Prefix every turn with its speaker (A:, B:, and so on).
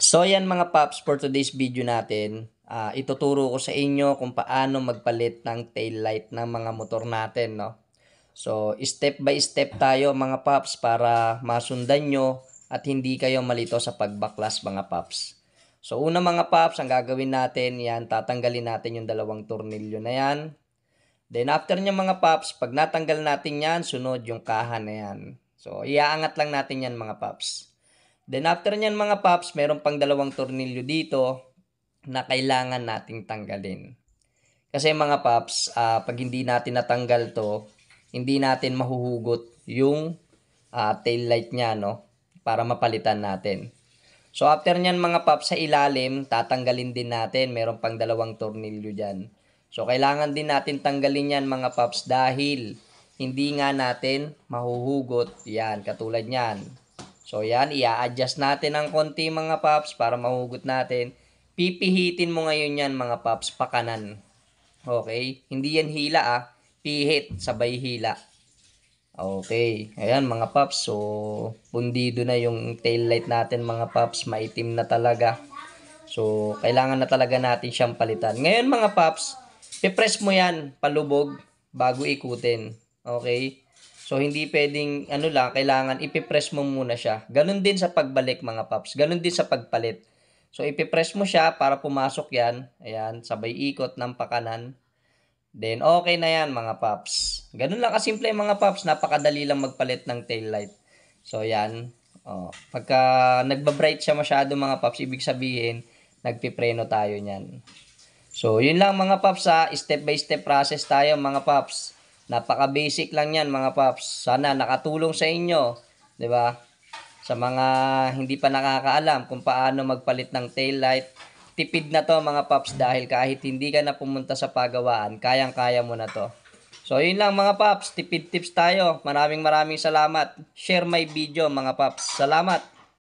A: So yan mga paps, for today's video natin, ituturo ko sa inyo kung paano magpalit ng tail light ng mga motor natin, no? So step by step tayo mga paps para masundan nyo at hindi kayo malito sa pagbaklas mga paps. So una mga paps, ang gagawin natin yan, tatanggalin natin yung dalawang tornilyo na yan. Then after nya mga paps, pag natanggal natin yan, sunod yung kaha na yan. So iaangat lang natin yan mga paps. Then after nyan mga paps, meron pang dalawang tornilyo dito na kailangan nating tanggalin. Kasi mga paps, pag hindi natin natanggal to, hindi natin mahuhugot yung tail light nya, no? Para mapalitan natin. So after nyan mga paps, sa ilalim, tatanggalin din natin. Meron pang dalawang tornilyo dyan. So kailangan din natin tanggalin yan mga paps dahil hindi nga natin mahuhugot. Yan, katulad nyan. So yan, i-adjust natin ng konti mga paps para mahugot natin. Pipihitin mo ngayon yan mga paps, pakanan. Okay? Hindi yan hila Pihit, sabay hila. Okay. Ayan mga paps. So, pundido na yung tail light natin mga paps. Maitim na talaga. So, kailangan na talaga natin siyang palitan. Ngayon mga paps, pipress mo yan palubog bago ikutin. Okay? So, hindi pwedeng, kailangan ipipress mo muna siya. Ganun din sa pagbalik mga paps. Ganun din sa pagpalit. So, ipipress mo siya para pumasok yan. Ayan, sabay ikot ng pakanan. Then, okay na yan mga paps. Ganun lang kasimple mga paps. Napakadali lang magpalit ng tail light. So, yan. Pagka nagbabright siya masyado mga paps, ibig sabihin, nagpipreno tayo niyan. So, yun lang mga paps step by step process tayo mga paps. Napaka-basic lang yan mga paps. Sana nakatulong sa inyo, 'di ba? Sa mga hindi pa nakakaalam kung paano magpalit ng tail light, tipid na 'to mga paps dahil kahit hindi ka na pumunta sa pagawaan, kayang-kaya mo na 'to. So, yun lang mga paps, tipid tips tayo. Maraming salamat. Share my video mga paps. Salamat.